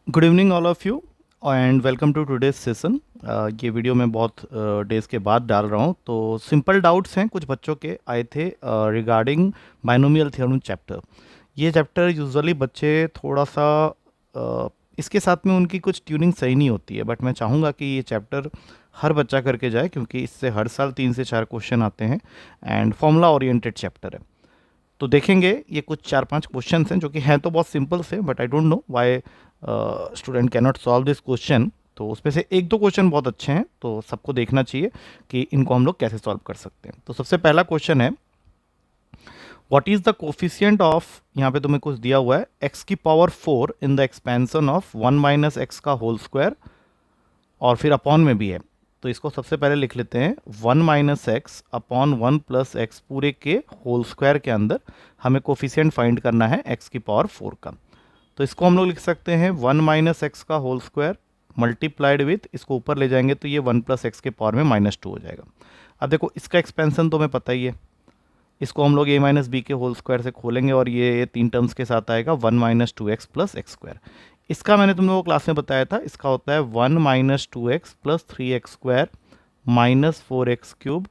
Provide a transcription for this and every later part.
Good evening all of you and welcome to today's session. ये video मैं बहुत days के बाद डाल रहा हूँ। तो सिंपल डाउट्स हैं कुछ बच्चों के आए थे रिगार्डिंग बाइनोमियल थ्योरम चैप्टर। ये चैप्टर यूजुअली बच्चे थोड़ा सा इसके साथ में उनकी कुछ ट्यूनिंग सही नहीं होती है, बट मैं चाहूँगा कि ये चैप्टर हर बच्चा करके जाए क्योंकि इससे हर साल 3 से 4 क्वेश्चन आते हैं एंड फॉर्मूला ओरिएंटेड चैप्टर है। तो देखेंगे ये कुछ 4-5 क्वेश्चन हैं जो कि हैं तो बहुत सिंपल से, but I don't know why student cannot solve this question. तो उसमें से 1-2 क्वेश्चन बहुत अच्छे हैं, तो सबको देखना चाहिए कि इनको हम लोग कैसे सॉल्व कर सकते हैं। तो सबसे पहला क्वेश्चन है, what is the coefficient of, यहाँ पे तुम्हें कुछ दिया हुआ है, एक्स की power 4 in the expansion of 1 minus x का होल स्क्वायर, और फिर अपॉन में भी है। तो इसको सबसे पहले लिख लेते हैं 1 minus x upon 1 plus x पूरे के होल स्क्वायर के अंदर हमें कोफिशिएंट फाइंड करना है एक्स की पावर 4 का। तो इसको हम लोग लिख सकते हैं 1 माइनस एक्स का होल स्क्वायर मल्टीप्लाइड विथ, इसको ऊपर ले जाएंगे तो ये 1 प्लस एक्स के पावर में -2 हो जाएगा। अब देखो इसका एक्सपेंशन तो हमें पता ही है, इसको हम लोग a माइनस बी के होल स्क्वायर से खोलेंगे और ये 3 टर्म्स के साथ आएगा 1 minus 2x plus x square. इसका मैंने तुम लोगों को क्लास में बताया था, इसका होता है 1 minus 2x plus 3x square minus 4x cube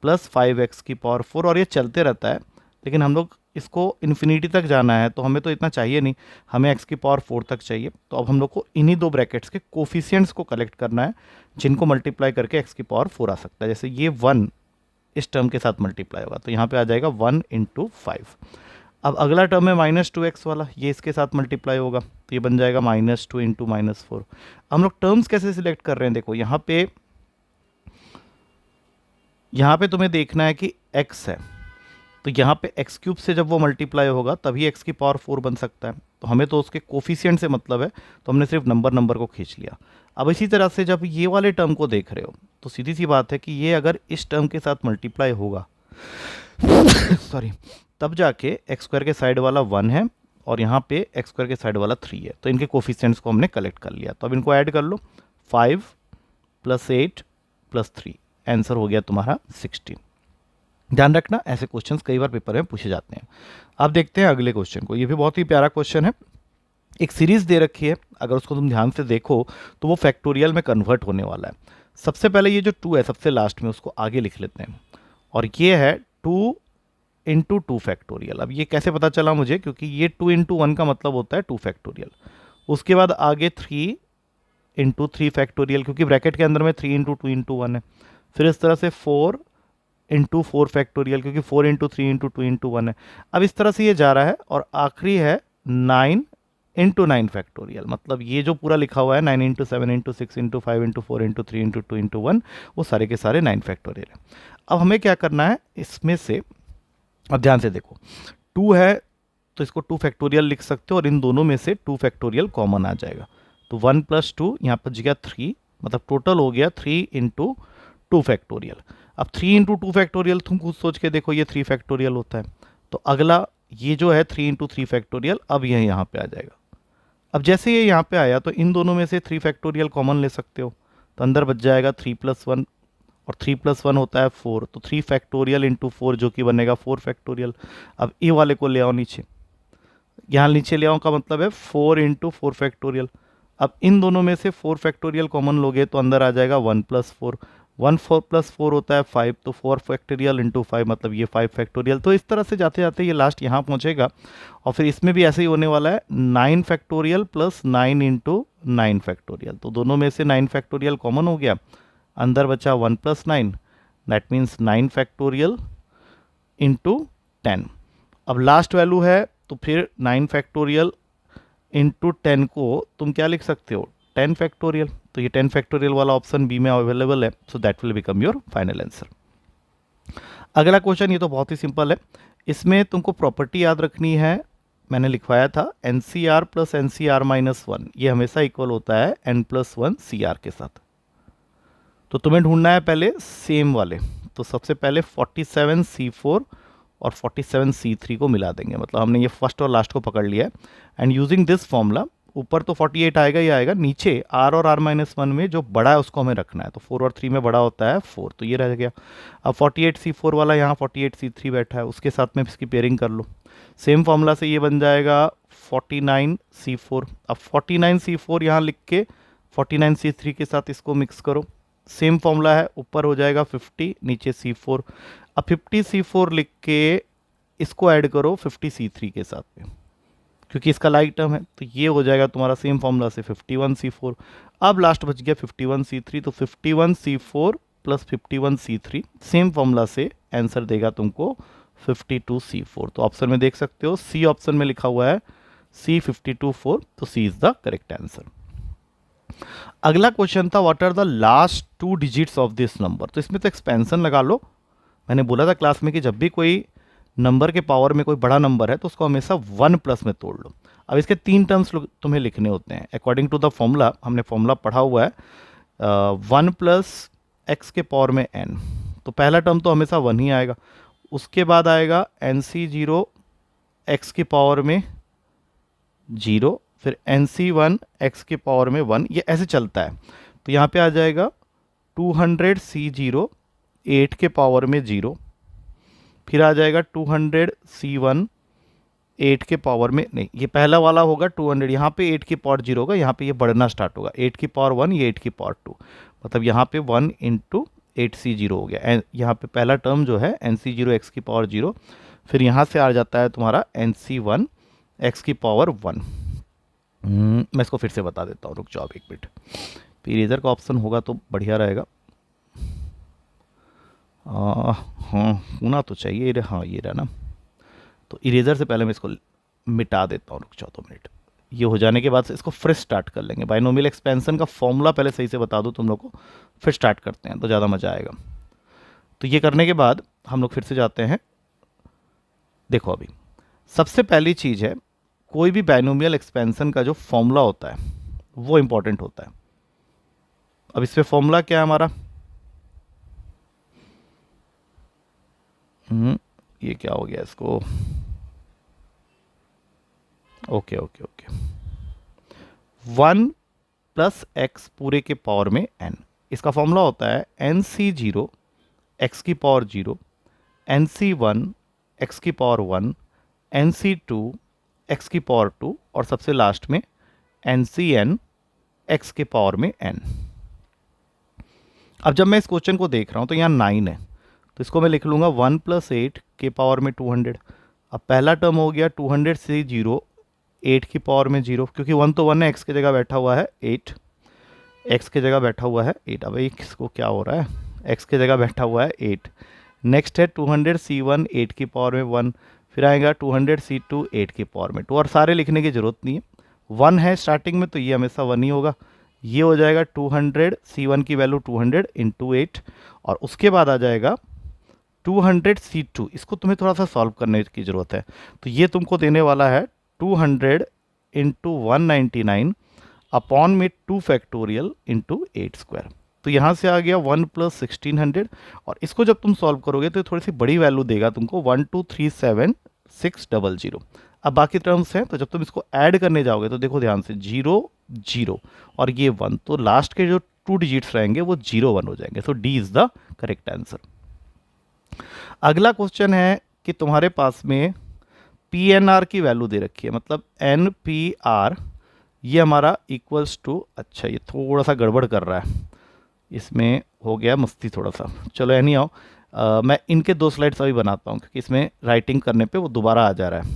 plus 5x की पावर 4, और ये चलते रहता है। लेकिन हम लोग इसको इन्फिनिटी तक जाना है तो हमें तो इतना चाहिए नहीं, हमें x की पावर 4 तक चाहिए। तो अब हम लोग को इन्हीं दो ब्रैकेट्स के कोफिशिएंट्स को कलेक्ट करना है जिनको मल्टीप्लाई करके x की पावर 4 आ सकता है। जैसे ये 1 इस टर्म के साथ मल्टीप्लाई होगा तो यहाँ पे आ जाएगा 1 इंटू 5। अब अगला टर्म है -2x वाला, ये इसके साथ मल्टीप्लाई होगा तो ये बन जाएगा -2 इंटू -4। हम लोग टर्म्स कैसे सिलेक्ट कर रहे हैं, देखो यहाँ पे तुम्हें देखना है कि x है, तो यहाँ पे एक्स क्यूब से जब वो मल्टीप्लाई होगा तभी x की पावर 4 बन सकता है। तो हमें तो उसके कोफिशिएंट से मतलब है, तो हमने सिर्फ नंबर को खींच लिया। अब इसी तरह से जब ये वाले टर्म को देख रहे हो तो सीधी सी बात है कि ये अगर इस टर्म के साथ मल्टीप्लाई होगा सॉरी, तब जाके एक्स स्क्वायर के साइड वाला 1 है और यहाँ पे एक्स स्क्वायर के साइड वाला 3 है। तो इनके कोफिशिएंट्स को हमने कलेक्ट कर लिया। तो अब इनको ऐड कर लो, 5 प्लस 8 प्लस 3, आंसर हो गया तुम्हारा 16। ध्यान रखना ऐसे क्वेश्चंस कई बार पेपर में पूछे जाते हैं। अब देखते हैं अगले क्वेश्चन को, ये भी बहुत ही प्यारा क्वेश्चन है। एक सीरीज दे रखी है, अगर उसको तुम ध्यान से देखो तो वो फैक्टोरियल में कन्वर्ट होने वाला है। सबसे पहले ये जो 2 है सबसे लास्ट में, उसको आगे लिख लेते हैं, और ये है 2 इंटू 2 फैक्टोरियल। अब ये कैसे पता चला मुझे, क्योंकि ये 2 इंटू 1 का मतलब होता है 2 फैक्टोरियल। उसके बाद आगे 3 इंटू 3 फैक्टोरियल, क्योंकि ब्रैकेट के अंदर में 3 इंटू 2 इंटू 1 है। फिर इस तरह से 4 इंटू 4 फैक्टोरियल, क्योंकि 4 इंटू 3 इंटू 2 इंटू 1 है। अब इस तरह से ये जा रहा है, और आखिरी है 9 इंटू 9 फैक्टोरियल। मतलब ये जो पूरा लिखा हुआ है 9 into 7 into 6 into 5 into 4 into 3 into 2 into 1, वो सारे के सारे 9 फैक्टोरियल है। अब हमें क्या करना है इसमें से, अब ध्यान से देखो 2 है तो इसको 2 फैक्टोरियल लिख सकते हो, और इन दोनों में से 2 फैक्टोरियल कॉमन आ जाएगा। तो 1 प्लस 2 यहाँ पर जगह 3, मतलब टोटल हो गया 3 इंटू 2 फैक्टोरियल। अब 3 इंटू 2 फैक्टोरियल तुम खुद सोच के देखो, ये 3 फैक्टोरियल होता है। तो अगला ये जो है 3 इंटू 3 फैक्टोरियल, अब यह यहाँ पे आ जाएगा। अब जैसे ये यहाँ पे आया तो इन दोनों में से 3 फैक्टोरियल कॉमन ले सकते हो, तो अंदर बच जाएगा 3 प्लस 1, और 3 प्लस 1 होता है 4, तो 3 फैक्टोरियल इंटू 4 जो कि बनेगा 4 फैक्टोरियल। अब ए वाले को ले आओ नीचे, यहाँ नीचे ले आओ का मतलब है 4 इंटू 4 फैक्टोरियल। अब इन दोनों में से 4 फैक्टोरियल कॉमन लोगे तो अंदर आ जाएगा 1 प्लस 4, 1 4 प्लस 4 होता है 5, तो 4 फैक्टोरियल इंटू 5 मतलब ये 5 फैक्टोरियल। तो इस तरह से जाते जाते ये लास्ट यहाँ पहुँचेगा, और फिर इसमें भी ऐसे ही होने वाला है 9 फैक्टोरियल प्लस 9 इंटू 9 फैक्टोरियल। तो दोनों में से 9 फैक्टोरियल कॉमन हो गया, अंदर बचा 1 plus 9, that means 9 factorial into 10। अब लास्ट वैल्यू है तो फिर 9 फैक्टोरियल इंटू 10 को तुम क्या लिख सकते हो, 10 फैक्टोरियल। तो ये 10 फैक्टोरियल वाला ऑप्शन बी में अवेलेबल है, so that will become your final answer. अगला क्वेश्चन, ये तो बहुत ही सिंपल है, इसमें तुमको प्रॉपर्टी याद रखनी है। मैंने लिखवाया था N C R plus N C R minus 1, ये हमेशा इक्वल होता है एन प्लस 1 सी आर के साथ। तो तुम्हें ढूंढना है पहले सेम वाले, तो सबसे पहले 47C4 और 47C3 को मिला देंगे, मतलब हमने ये फर्स्ट और लास्ट को पकड़ लिया है। एंड यूजिंग दिस फॉर्मूला, ऊपर तो 48 आएगा ही आएगा, नीचे r और r-1 में जो बड़ा है उसको हमें रखना है। तो 4 और 3 में बड़ा होता है 4, तो ये रह गया। अब 48C4 वाला यहाँ 48C3 बैठा है, उसके साथ में इसकी पेयरिंग कर लो। सेम फॉर्मूला से ये बन जाएगा 49C4। अब 49C4 यहाँ लिख के 49C3 के साथ इसको मिक्स करो, सेम फॉर्मूला है, ऊपर हो जाएगा 50, नीचे C4। अब 50C4 लिख के इसको ऐड करो 50C3 के साथ में, क्योंकि इसका लाइक टर्म है, तो ये हो जाएगा तुम्हारा सेम फॉर्मूला से 51C4। अब लास्ट बच गया 51C3, तो 51C4 plus 51C3 same formula से आंसर देगा तुमको 52C4। तो ऑप्शन में देख सकते हो सी ऑप्शन में लिखा हुआ है C52 4, तो C is the correct answer. अगला क्वेश्चन था what are the last 2 digits of this number. तो इसमें तो एक्सपेंशन लगा लो, मैंने बोला था क्लास में कि जब भी कोई नंबर के पावर में कोई बड़ा नंबर है तो उसको हमेशा 1 प्लस में तोड़ लो। अब इसके 3 टर्म्स तुम्हें लिखने होते हैं अकॉर्डिंग टू द फॉर्मूला, हमने फॉर्मूला पढ़ा हुआ है 1 प्लस एक्स के पावर में n। तो पहला टर्म तो हमेशा 1 ही आएगा, उसके बाद आएगा NC0 एक्स की पावर में 0, फिर NC1 एक्स की पावर में 1, ये ऐसे चलता है। तो यहाँ पे आ जाएगा 200C0 8 के पावर में 0, फिर आ जाएगा 200C1 8 के पावर में, नहीं ये पहला वाला होगा 200, यहाँ पे 8 की पावर 0 होगा, यहाँ पे ये बढ़ना स्टार्ट होगा 8 की पावर 1, ये 8 की पावर 2, मतलब यहाँ पे 1 इंटू 8C0 हो गया। यहाँ पे पहला टर्म जो है NC0 एक्स की पावर 0, फिर यहाँ से आ जाता है तुम्हारा NC1 एक्स की पावर 1। मैं इसको फिर से बता देता हूँ, रुक जाओ एक मिनट, इरेजर का ऑप्शन होगा तो बढ़िया रहेगा। हाँ होना तो चाहिए, हाँ ये रहा ना, तो इरेजर से पहले मैं इसको मिटा देता हूँ, रुक जाओ 2 मिनट। ये हो जाने के बाद से इसको फ्रेश स्टार्ट कर लेंगे। बाइनोमियल एक्सपेंशन का फॉर्मूला पहले सही से बता दूँ तुम लोग को, फिर स्टार्ट करते हैं तो ज़्यादा मज़ा आएगा। तो ये करने के बाद हम लोग फिर से जाते हैं। देखो अभी सबसे पहली चीज़ है, कोई भी बाइनोमियल एक्सपेंशन का जो फॉर्मूला होता है वो इंपॉर्टेंट होता है। अब इस पर फॉर्मूला क्या है हमारा, ये क्या हो गया इसको, okay okay okay, 1 plus x पूरे के पावर में n। इसका फॉर्मूला होता है NC0 एक्स की पावर 0, NC1 एक्स की पावर 1, NC2 एक्स की पावर 2, और सबसे लास्ट में NCn एक्स के पावर में n। अब जब मैं इस क्वेश्चन को देख रहा हूँ तो यहाँ 9 है, तो इसको मैं लिख लूँगा 1 प्लस 8 के पावर में 200। अब पहला टर्म हो गया 200C0 8 की पावर में 0, क्योंकि 1 तो 1 है, एक्स की जगह बैठा हुआ है 8, एक्स की जगह बैठा हुआ है 8। अब इसको क्या हो रहा है, एक्स की जगह बैठा हुआ है 8। नेक्स्ट है 200C1 8 की पावर में 1, फिर आएगा 200C2 8 की पावर में 2, और सारे लिखने की ज़रूरत नहीं है, 1 है स्टार्टिंग में तो ये हमेशा 1 ही होगा। ये हो जाएगा 200C1 की वैल्यू 200 इंटू 8, और उसके बाद आ जाएगा 200C2, इसको तुम्हें थोड़ा सा सॉल्व करने की ज़रूरत है। तो ये तुमको देने वाला है 200 इंटू 199 अपॉन में 2 फैक्टोरियल इंटू 8 स्क्वायर। तो यहाँ से आ गया 1 प्लस 1600, और इसको जब तुम सॉल्व करोगे तो थोड़ी सी बड़ी वैल्यू देगा तुमको 1237600। अब बाकी टर्म्स हैं, तो जब तुम इसको ऐड करने जाओगे तो देखो ध्यान से 0 0 और ये 1, तो लास्ट के जो 2 डिजिट्स रहेंगे वो 0 1 हो जाएंगे। So D is the correct answer. अगला क्वेश्चन है कि तुम्हारे पास में PNR की वैल्यू दे रखी है, मतलब NPR ये हमारा इक्वल्स टू, अच्छा ये थोड़ा सा गड़बड़ कर रहा है, इसमें हो गया मस्ती थोड़ा सा, चलो एनी आओ मैं इनके 2 स्लाइड्स अभी बनाता हूँ, क्योंकि इसमें राइटिंग करने पे वो दोबारा आ जा रहा है।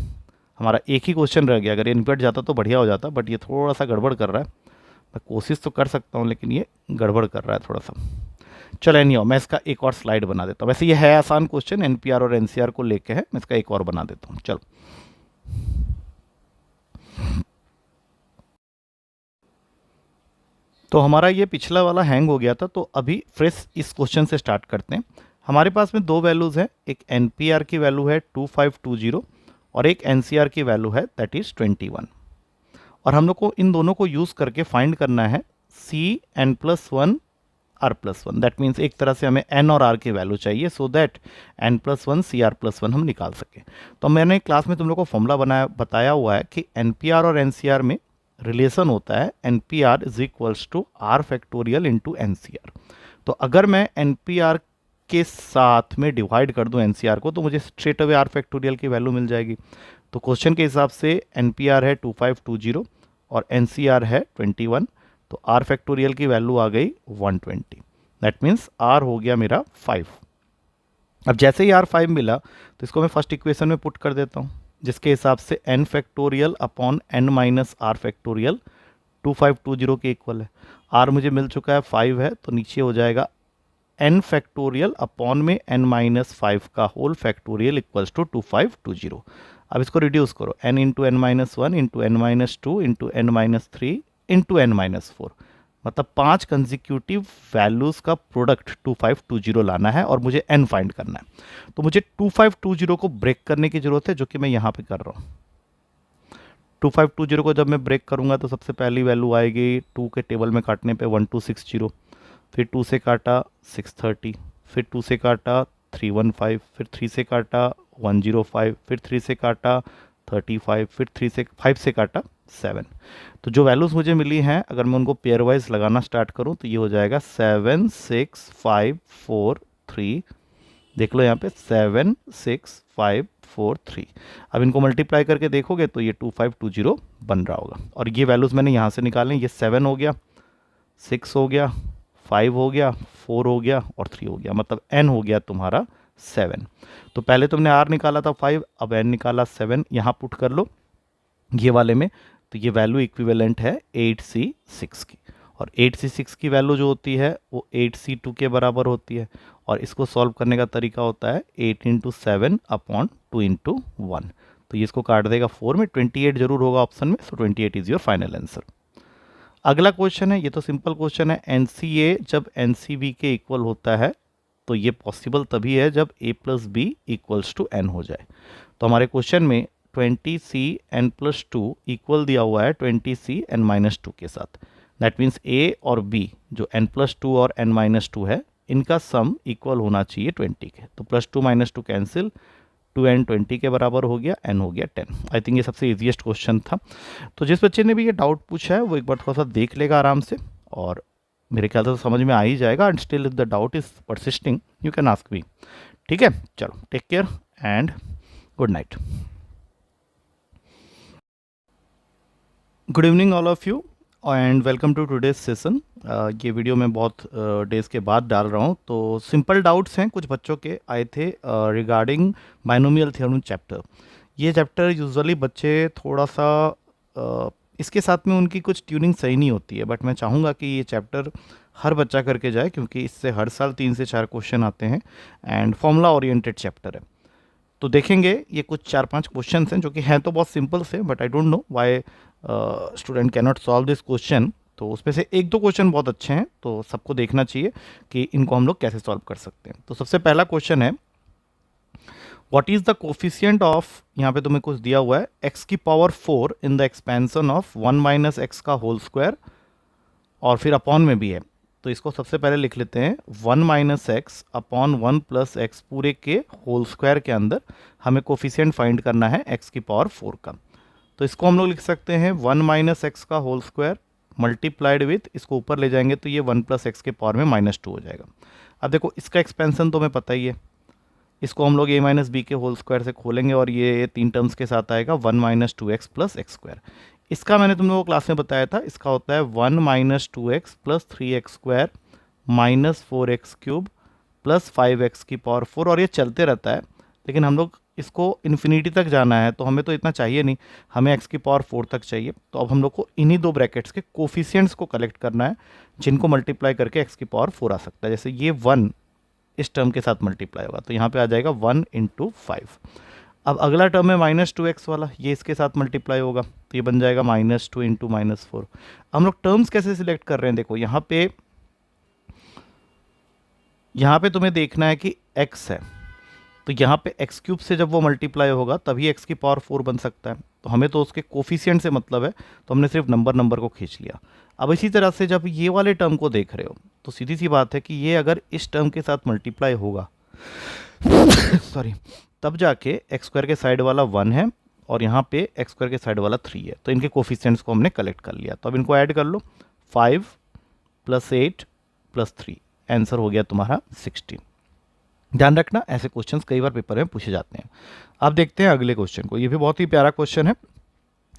हमारा एक ही क्वेश्चन रह गया, अगर इनवर्ट जाता तो बढ़िया हो जाता, बट ये थोड़ा सा गड़बड़ कर रहा है। मैं कोशिश तो कर सकता हूँ लेकिन ये गड़बड़ कर रहा है थोड़ा सा। चलो नहीं हो, मैं इसका एक और स्लाइड बना देता हूँ। वैसे ये है आसान क्वेश्चन, NPR और NCR को लेके है, मैं इसका एक और बना देता हूँ। चलो तो हमारा ये पिछला वाला हैंग हो गया था, तो अभी फ्रेश इस क्वेश्चन से स्टार्ट करते हैं। हमारे पास में 2 वैल्यूज़ हैं, एक NPR की वैल्यू है 2520 और एक NCR की वैल्यू है दैट इज़ 21, और हम लोग को इन दोनों को यूज़ करके फाइंड करना है CN+1 R+1। दैट मीन्स एक तरह से हमें N और R की वैल्यू चाहिए, सो दैट N+1 CR+1 हम निकाल सकें। तो मैंने क्लास में तुम लोग को फॉर्मूला बताया हुआ है कि NPR और NCR में रिलेशन होता है NPR is equals to R factorial into NCR। तो अगर मैं NPR के साथ में डिवाइड कर दूं NCR को, तो मुझे स्ट्रेट अवे R फैक्टोरियल की वैल्यू मिल जाएगी। तो क्वेश्चन के हिसाब से NPR है 2520 और NCR है 21, तो R फैक्टोरियल की वैल्यू आ गई 120। दैट मीन्स R हो गया मेरा 5। अब जैसे ही R 5 मिला तो इसको मैं फर्स्ट इक्वेशन में पुट कर देता हूँ, जिसके हिसाब से n factorial upon n minus R factorial 2520 के इक्वल है। R मुझे मिल चुका है 5 है, तो नीचे हो जाएगा n फैक्टोरियल अपॉन में n माइनस 5 का होल फैक्टोरियल इक्वल्स टू 2520। अब इसको रिड्यूस करो, n into N minus 1 into N minus 2 into N minus 3 into N minus 4, मतलब 5 कंजिक्यूटिव वैल्यूज़ का प्रोडक्ट 2520 लाना है और मुझे n फाइंड करना है। तो मुझे 2520 को ब्रेक करने की ज़रूरत है, जो कि मैं यहाँ पे कर रहा हूँ। 2520 को जब मैं ब्रेक करूँगा तो सबसे पहली वैल्यू आएगी 2 के टेबल में काटने पे 1260, फिर 2 से काटा 630, फिर 2 से काटा 315, फिर 3 से काटा 105, फिर 3 से काटा 35, फिर 5 से काटा 7। तो जो वैल्यूज़ मुझे मिली हैं, अगर मैं उनको पेयर वाइज लगाना स्टार्ट करूं तो ये हो जाएगा 7 6 5 4 3। देख लो यहाँ पे 7 6 5 4 3। अब इनको मल्टीप्लाई करके देखोगे तो ये 2520 बन रहा होगा। और ये वैल्यूज़ मैंने यहाँ से निकाले, ये 7 हो गया, 6 हो गया, 5 हो गया, 4 हो गया और 3 हो गया, मतलब n हो गया तुम्हारा 7। तो पहले तुमने r निकाला था 5, अब n निकाला 7, यहाँ पुट कर लो ये वाले में, तो ये वैल्यू इक्विवेलेंट है 8c6 की। और 8c6 की वैल्यू जो होती है वो 8c2 के बराबर होती है। और इसको सॉल्व करने का तरीका होता है 8 इंटू 7 अपॉन 2 इंटू 1। तो ये इसको काट देगा 4 में, 28 जरूर होगा ऑप्शन में, so 28 is your final answer. अगला क्वेश्चन है, ये तो सिंपल क्वेश्चन है, NCA जब NCB के इक्वल होता है तो ये पॉसिबल तभी है जब a plus B equals to n हो जाए। तो हमारे क्वेश्चन में 20c n प्लस 2 इक्वल दिया हुआ है 20c n माइनस 2 के साथ। दैट मीन्स a और b जो n प्लस 2 और n माइनस 2 है, इनका सम इक्वल होना चाहिए 20 के। तो प्लस 2 माइनस 2 कैंसिल, 2n 20 के बराबर हो गया, n हो गया 10। आई थिंक ये सबसे ईजीएस्ट क्वेश्चन था। तो जिस बच्चे ने भी ये डाउट पूछा है वो एक बार थोड़ा सा देख लेगा आराम से, और मेरे ख्याल से तो समझ में आ ही जाएगा। And still if the doubt is persisting you can ask me. ठीक है, चलो take care and good night. Good evening all of you and welcome to today's session. ये वीडियो मैं बहुत डेज़ के बाद डाल रहा हूँ। तो सिंपल डाउट्स हैं कुछ बच्चों के आए थे रिगार्डिंग बाइनोमियल थ्योरम चैप्टर। ये चैप्टर यूजुअली बच्चे थोड़ा सा इसके साथ में उनकी कुछ ट्यूनिंग सही नहीं होती है, बट मैं चाहूँगा कि ये चैप्टर हर बच्चा करके जाए, क्योंकि इससे हर साल 3 से 4 क्वेश्चन आते हैं एंड फॉर्मूला ओरिएंटेड चैप्टर है। तो देखेंगे ये कुछ 4-5 क्वेश्चन हैं जो कि हैं तो बहुत सिंपल से, but I don't know why student can not solve this question. तो उसमें से 1-2 क्वेश्चन बहुत अच्छे हैं, तो सबको देखना चाहिए कि इनको हम लोग कैसे सॉल्व कर सकते हैं। तो सबसे पहला क्वेश्चन है, what is the coefficient of, यहाँ पे तुम्हें कुछ दिया हुआ है, x की power 4 in the expansion of 1 minus x का होल स्क्वायर, और फिर अपॉन में भी है। तो इसको सबसे पहले लिख लेते हैं 1 minus x upon 1 plus x पूरे के होल स्क्वायर के अंदर हमें कोफिशिएंट फाइंड करना है x की पावर 4 का। तो इसको हम लोग लिख सकते हैं 1 माइनस एक्स का होल स्क्वायर मल्टीप्लाइड विथ, इसको ऊपर ले जाएंगे तो ये 1 प्लस एक्स के पावर में -2 हो जाएगा। अब देखो इसका एक्सपेंशन तो हमें पता ही है, इसको हम लोग a माइनस बी के होल स्क्वायर से खोलेंगे और ये 3 टर्म्स के साथ आएगा 1 minus 2x plus x square. इसका मैंने तुम लोगों को क्लास में बताया था, इसका होता है 1 minus 2x plus 3x square minus 4x cube plus 5x की पावर 4, और ये चलते रहता है। लेकिन हम लोग इसको इन्फिनिटी तक जाना है तो हमें तो इतना चाहिए नहीं, हमें x की पावर 4 तक चाहिए। तो अब हम लोग को इन्हीं 2 ब्रैकेट्स के कोफिशिएंट्स को कलेक्ट करना है, जिनको मल्टीप्लाई करके x की पावर 4 आ सकता है। जैसे ये 1 इस टर्म के साथ मल्टीप्लाई होगा तो यहाँ पे आ जाएगा 1 इंटू 5। अब अगला टर्म है -2x वाला, ये इसके साथ मल्टीप्लाई होगा तो ये बन जाएगा -2 इंटू -4। हम लोग टर्म्स कैसे सिलेक्ट कर रहे हैं, देखो यहाँ पे तुम्हें देखना है कि x है, तो यहाँ पे x क्यूब से जब वो मल्टीप्लाई होगा तभी x की पावर 4 बन सकता है। तो हमें तो उसके कोफिशिएंट से मतलब है, तो हमने सिर्फ नंबर को खींच लिया। अब इसी तरह से जब ये वाले टर्म को देख रहे हो तो सीधी सी बात है कि ये अगर इस टर्म के साथ मल्टीप्लाई होगा सॉरी, तब जाके एक्स स्क्वायर के साइड वाला 1 है और यहाँ पे एक्स स्क्वायर के साइड वाला 3 है। तो इनके कोफिशिएंट्स को हमने कलेक्ट कर लिया। तो अब इनको ऐड कर लो, 5 + 8 + 3, आंसर हो गया तुम्हारा 16। ध्यान रखना, ऐसे क्वेश्चंस कई बार पेपर में पूछे जाते हैं। अब देखते हैं अगले क्वेश्चन को। ये भी बहुत ही प्यारा क्वेश्चन है।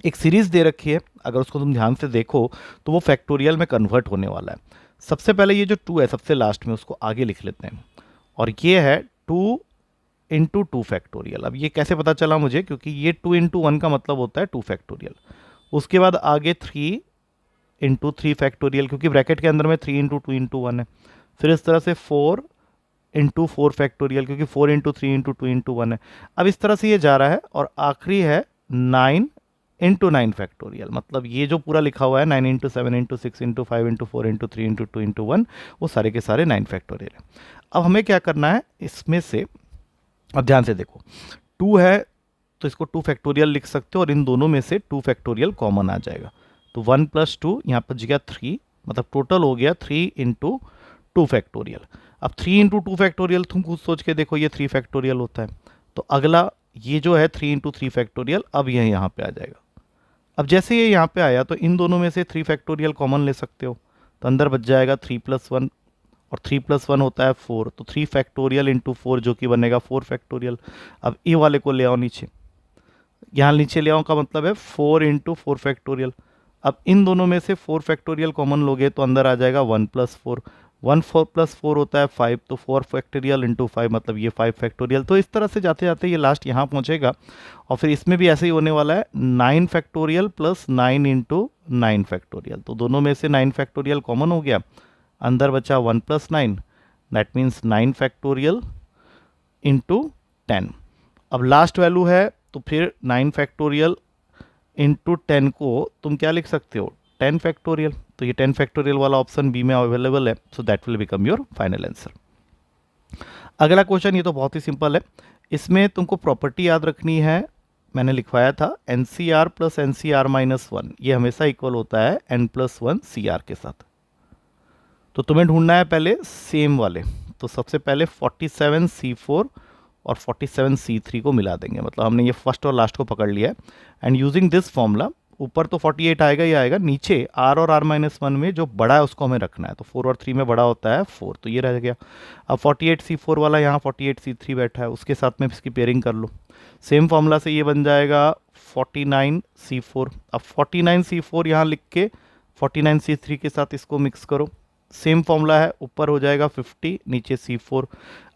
एक सीरीज दे रखी है, अगर उसको तुम ध्यान से देखो तो वो फैक्टोरियल में कन्वर्ट होने वाला है। सबसे पहले ये जो 2 है सबसे लास्ट में, उसको आगे लिख लेते हैं। और ये है 2 इंटू 2 फैक्टोरियल। अब ये कैसे पता चला मुझे, क्योंकि ये 2 इंटू 1 का मतलब होता है 2 फैक्टोरियल। उसके बाद आगे 3 इंटू 3 फैक्टोरियल, क्योंकि ब्रैकेट के अंदर में 3 इंटू 2 इंटू 1 है। फिर इस तरह से 4 इंटू 4 फैक्टोरियल, क्योंकि 4 इंटू 3 इंटू 2 इंटू 1 है। अब इस तरह से ये जा रहा है, और आखिरी है 9 इंटू 9 फैक्टोरियल। मतलब ये जो पूरा लिखा हुआ है 9 into 7 into 6 into 5 into 4 into 3 into 2 into 1, वो सारे के सारे 9 फैक्टोरियल है। अब हमें क्या करना है इसमें से, अब ध्यान से देखो, 2 है तो इसको 2 फैक्टोरियल लिख सकते हो, और इन दोनों में से 2 फैक्टोरियल कॉमन आ जाएगा। तो 1 प्लस 2 यहाँ पर जगह 3, मतलब टोटल हो गया 3 इंटू 2 फैक्टोरियल। अब 3 इंटू 2 फैक्टोरियल तुम खुद सोच के देखो, ये 3 फैक्टोरियल होता है। तो अगला ये जो है 3 इंटू 3 फैक्टोरियल, अब यह यहाँ पे आ जाएगा। अब जैसे ये यहाँ पे आया तो इन दोनों में से 3 फैक्टोरियल कॉमन ले सकते हो, तो अंदर बच जाएगा 3 प्लस 1, और 3 प्लस 1 होता है 4, तो 3 फैक्टोरियल इंटू 4 जो कि बनेगा 4 फैक्टोरियल। अब ए वाले को ले आओ नीचे, यहाँ नीचे ले आओ का मतलब है 4 इंटू 4 फैक्टोरियल। अब इन दोनों में से 4 फैक्टोरियल कॉमन लोगे तो अंदर आ जाएगा 1 प्लस 4, 1 4 प्लस 4 होता है 5, तो 4 फैक्टोरियल इंटू 5 मतलब ये 5 फैक्टोरियल। तो इस तरह से जाते जाते ये लास्ट यहाँ पहुँचेगा, और फिर इसमें भी ऐसे ही होने वाला है 9 फैक्टोरियल प्लस 9 इंटू 9 फैक्टोरियल। तो दोनों में से 9 फैक्टोरियल कॉमन हो गया, अंदर बचा 1 plus 9, that means 9 factorial into 10। अब लास्ट वैल्यू है तो फिर 9 फैक्टोरियल इंटू 10 को तुम क्या लिख सकते हो, 10 फैक्टोरियल। तो ये 10 फैक्टोरियल वाला ऑप्शन बी में अवेलेबल है, so that will become your final answer. अगला क्वेश्चन, ये तो बहुत ही सिंपल है। इसमें तुमको प्रॉपर्टी याद रखनी है, मैंने लिखवाया था N C R plus N C R minus 1, ये हमेशा इक्वल होता है एन प्लस 1 सी आर के साथ। तो तुम्हें ढूंढना है पहले सेम वाले। तो सबसे पहले 47C4 और 47C3 को मिला देंगे, मतलब हमने ये फर्स्ट और लास्ट को पकड़ लिया है। एंड यूजिंग दिस फॉर्मूला, ऊपर तो 48 आएगा ही आएगा, नीचे r और r-1 में जो बड़ा है उसको हमें रखना है। तो 4 और 3 में बड़ा होता है 4, तो ये रह गया। अब 48C4 वाला यहाँ 48C3 बैठा है, उसके साथ में इसकी पेयरिंग कर लो। सेम फॉर्मूला से ये बन जाएगा 49C4। अब 49C4 यहाँ लिख के 49C3 के साथ इसको मिक्स करो। सेम फॉर्मूला है, ऊपर हो जाएगा 50, नीचे C4।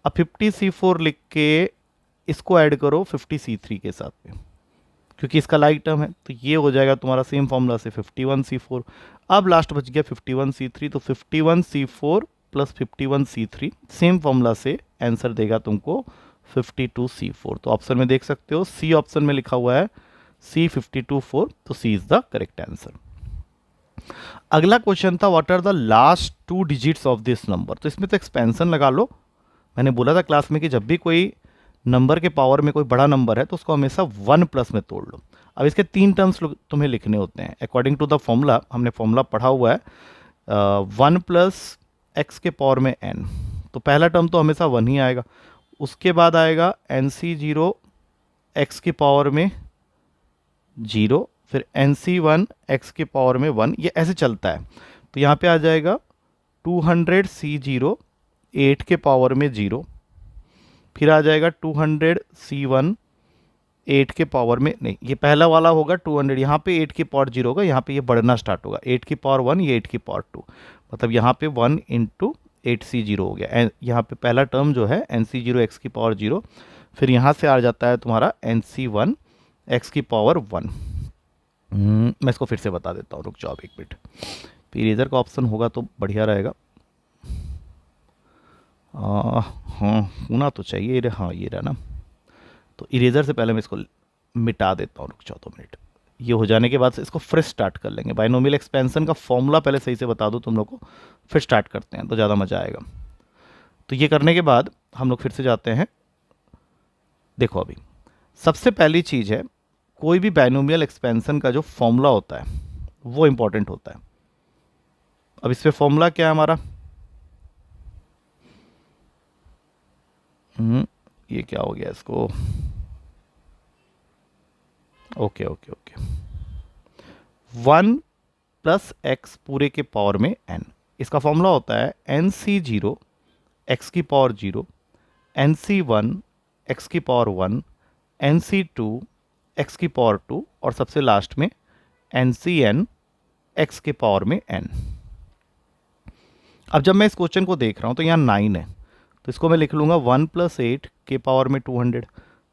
अब 50C4 लिख के इसको ऐड करो 50C3 के साथ में, क्योंकि इसका लाइक टर्म है, तो ये हो जाएगा तुम्हारा सेम फॉर्मूला से 51C4। अब लास्ट बच गया 51C3, तो 51C4 plus 51C3 same formula से आंसर देगा तुमको 52C4। तो ऑप्शन में देख सकते हो सी ऑप्शन में लिखा हुआ है C52 4, तो C is the correct answer. अगला क्वेश्चन था what are the last 2 digits of this number. तो इसमें तो एक्सपेंशन लगा लो। मैंने बोला था क्लास में कि जब भी कोई नंबर के पावर में कोई बड़ा नंबर है तो उसको हमेशा 1 प्लस में तोड़ लो। अब इसके 3 टर्म्स तुम्हें लिखने होते हैं अकॉर्डिंग टू द फॉर्मूला। हमने फॉर्मूला पढ़ा हुआ है 1 प्लस एक्स के पावर में n, तो पहला टर्म तो हमेशा 1 ही आएगा। उसके बाद आएगा NC0 एक्स की पावर में 0, फिर NC1 एक्स की पावर में 1, ये ऐसे चलता है। तो यहाँ पे आ जाएगा 200C0 8 के पावर में 0, फिर आ जाएगा 200C1 8 के पावर में, नहीं ये पहला वाला होगा 200, यहाँ पे 8 की पावर 0 होगा, यहाँ पे ये बढ़ना स्टार्ट होगा 8 की पावर 1, ये 8 की पावर 2, मतलब यहाँ पे 1 इंटू 8C0 हो गया। यहाँ पे पहला टर्म जो है NC0 एक्स की पावर 0, फिर यहाँ से आ जाता है तुम्हारा NC1 एक्स की पावर 1। मैं इसको फिर से बता देता हूँ, रुक जाओ एक मिनट। इरेजर का ऑप्शन होगा तो बढ़िया रहेगा। हाँ होना तो चाहिए, हाँ ये रहा ना। तो इरेजर से पहले मैं इसको मिटा देता हूँ, रुक जाओ 2 मिनट। ये हो जाने के बाद से इसको फ्रेश स्टार्ट कर लेंगे। बाइनोमियल एक्सपेंशन का फॉर्मूला पहले सही से बता दूँ तुम लोग को, फिर स्टार्ट करते हैं तो ज़्यादा मज़ा आएगा। तो ये करने के बाद हम लोग फिर से जाते हैं। देखो अभी सबसे पहली चीज़ है, कोई भी बाइनोमियल एक्सपेंशन का जो फॉर्मूला होता है वो इंपॉर्टेंट होता है। अब इस पे फॉर्मूला क्या है हमारा, ये क्या हो गया इसको, okay okay okay, 1 plus x पूरे के पावर में n, इसका फॉर्मूला होता है NC0 एक्स की पावर 0 NC1 x की पावर 1, NC2 x की पावर 2 और सबसे लास्ट में NCN x के पावर में n। अब जब मैं इस क्वेश्चन को देख रहा हूँ तो यहाँ 9 है, तो इसको मैं लिख लूँगा 1 + 8 के पावर में 200।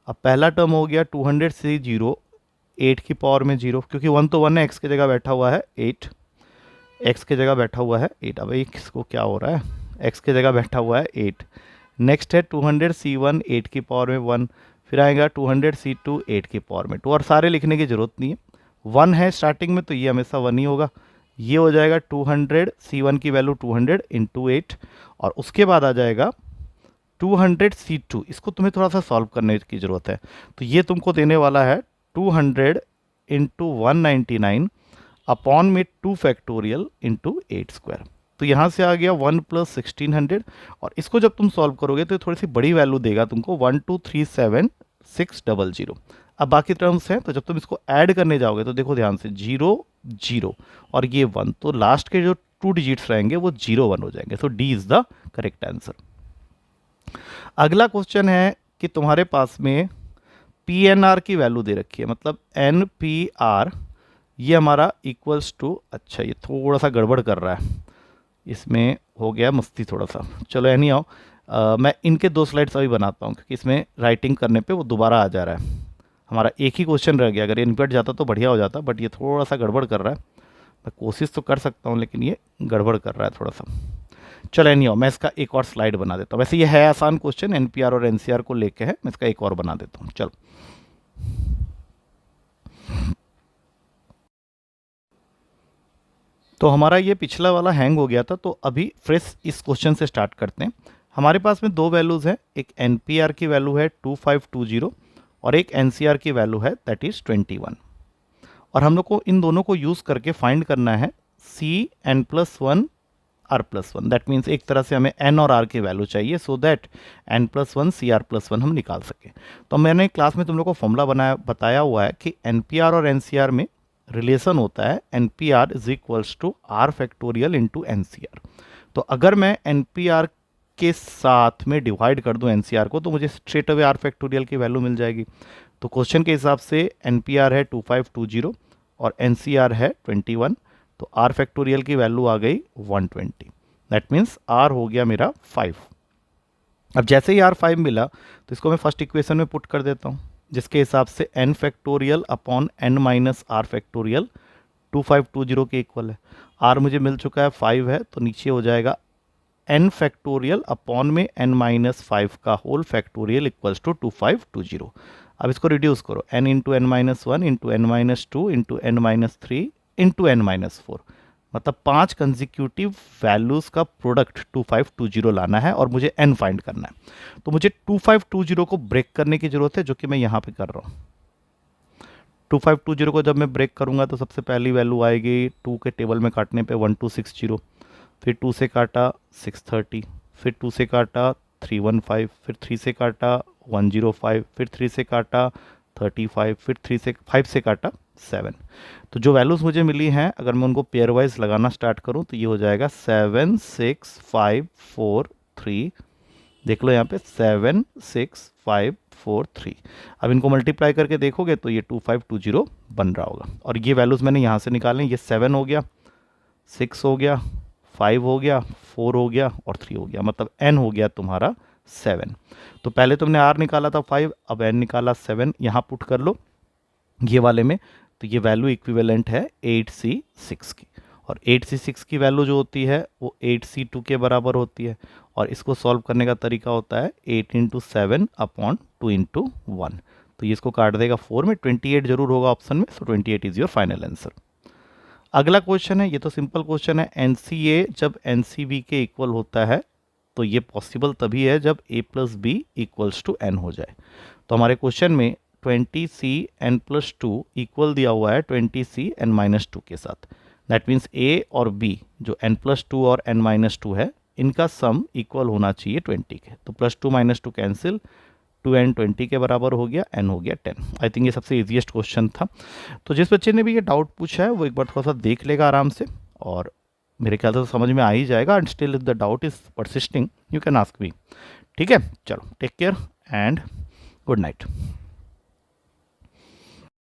अब पहला टर्म हो गया 200 से 0, 8 की पावर में 0, क्योंकि 1 तो 1 है, x की जगह बैठा हुआ है 8, x की जगह बैठा हुआ है 8। अब ये किसको क्या हो रहा है, x की जगह बैठा हुआ है 8। नेक्स्ट है 200 C1 8 की पावर में 1, फिर आएगा 200 C2 8 की पावर में 2, और सारे लिखने की ज़रूरत नहीं है, 1 है स्टार्टिंग में तो ये हमेशा 1 ही होगा। ये हो जाएगा 200 C1 की वैल्यू 200 × 8, और उसके बाद आ जाएगा 200 C2। इसको तुम्हें थोड़ा सा सॉल्व करने की ज़रूरत है, तो ये तुमको देने वाला है 200 × 199 अपॉन में 2 फैक्टोरियल × 8²। तो यहाँ से आ गया 1 + 1600, और इसको जब तुम सॉल्व करोगे तो थोड़ी सी बड़ी वैल्यू देगा तुमको 1237600। अब बाकी टर्म्स हैं, तो जब तुम इसको ऐड करने जाओगे तो देखो ध्यान से 0 0 और ये 1, तो लास्ट के जो 2 डिजिट्स रहेंगे वो 0 1 हो जाएंगे। So D is the correct answer. अगला क्वेश्चन है कि तुम्हारे पास में PNR की वैल्यू दे रखी है, मतलब NPR ये हमारा इक्वल्स टू, अच्छा ये थोड़ा सा गड़बड़ कर रहा है, इसमें हो गया मस्ती थोड़ा सा, चलो एनी आओ, मैं इनके 2 स्लाइड्स अभी बनाता हूँ, क्योंकि इसमें राइटिंग करने पे वो दोबारा आ जा रहा है। हमारा एक ही क्वेश्चन रह गया, अगर ये निपट जाता तो बढ़िया हो जाता, बट ये थोड़ा सा गड़बड़ कर रहा है। मैं कोशिश तो कर सकता हूँ लेकिन ये गड़बड़ कर रहा है थोड़ा सा। चलो एनी आओ, मैं इसका एक और स्लाइड बना देता हूँ। वैसे ये है आसान क्वेश्चन, NPR और NCR को लेके है, मैं इसका एक और बना देता हूँ। चलो तो हमारा ये पिछला वाला हैंग हो गया था, तो अभी फ्रेश इस क्वेश्चन से स्टार्ट करते हैं। हमारे पास में 2 वैल्यूज़ हैं, एक NPR की वैल्यू है 2520 और एक NCR की वैल्यू है दैट इज़ 21, और हम लोग को इन दोनों को यूज़ करके फाइंड करना है CN+1 R+1। दैट मीन्स एक तरह से हमें N और R की वैल्यू चाहिए, सो दैट N+1 CR+1 हम निकाल सकें। तो मैंने क्लास में तुम लोग को फॉर्मूला बताया हुआ है कि NPR और NCR में रिलेशन होता है NPR = R फैक्टोरियल × NCR। तो अगर मैं NPR के साथ में डिवाइड कर दूं NCR को, तो मुझे स्ट्रेट अवे R फैक्टोरियल की वैल्यू मिल जाएगी। तो क्वेश्चन के हिसाब से NPR है 2520 और NCR है 21, तो R फैक्टोरियल की वैल्यू आ गई 120। दैट मीन्स R हो गया मेरा 5। अब जैसे ही R 5 मिला तो इसको मैं फर्स्ट इक्वेशन में पुट कर देता हूँ, जिसके हिसाब से n factorial upon n minus R factorial 2520 के इक्वल है। R मुझे मिल चुका है 5 है, तो नीचे हो जाएगा n फैक्टोरियल अपॉन में n माइनस 5 का होल फैक्टोरियल इक्वल्स टू 2520। अब इसको रिड्यूस करो, n into n minus 1 into n minus 2 into n minus 3 into n minus 4, मतलब 5 कंजिक्यूटिव वैल्यूज़ का प्रोडक्ट 2520 लाना है और मुझे n फाइंड करना है। तो मुझे 2520 को ब्रेक करने की ज़रूरत है, जो कि मैं यहाँ पे कर रहा हूँ। 2520 को जब मैं ब्रेक करूँगा तो सबसे पहली वैल्यू आएगी 2 के टेबल में काटने पे 1260, फिर 2 से काटा 630, फिर 2 से काटा 315, फिर 3 से काटा 105, फिर 3 से काटा 35, फिर 5 से काटा 7। तो जो वैल्यूज़ मुझे मिली हैं, अगर मैं उनको पेयर वाइज लगाना स्टार्ट करूं तो ये हो जाएगा 7 6 5 4 3। देख लो यहाँ पे 7 6 5 4 3। अब इनको मल्टीप्लाई करके देखोगे तो ये 2520 बन रहा होगा, और ये वैल्यूज़ मैंने यहाँ से निकालें। ये 7 हो गया, 6 हो गया, 5 हो गया, 4 हो गया और 3 हो गया, मतलब n हो गया तुम्हारा 7। तो पहले तुमने r निकाला था 5, अब n निकाला 7, यहाँ पुट कर लो ये वाले में, तो ये वैल्यू इक्विवेलेंट है 8C6 की, और 8C6 की वैल्यू जो होती है वो 8C2 के बराबर होती है, और इसको सॉल्व करने का तरीका होता है 8 × 7 अपॉन 2 × 1। तो ये इसको काट देगा 4 में, 28 जरूर होगा ऑप्शन में, so 28 is your final answer. अगला क्वेश्चन है, ये तो सिंपल क्वेश्चन है, NCA जब NCB के इक्वल होता है तो ये पॉसिबल तभी है जब A + B = n हो जाए। तो हमारे क्वेश्चन में 20CN+2 इक्वल दिया हुआ है 20CN-2 के साथ। दैट मीन्स A और B जो n+2 और n-2 है, इनका सम इक्वल होना चाहिए 20 के। तो +2 - 2 कैंसिल, 2n 20 के बराबर हो गया, n हो गया 10। आई थिंक ये सबसे ईजीएस्ट क्वेश्चन था। तो जिस बच्चे ने भी ये डाउट पूछा है वो एक बार थोड़ा सा देख लेगा आराम से, और मेरे ख्याल से तो समझ में आ ही जाएगा। And still if the doubt is persisting you can ask me. ठीक है, चलो take care and good night.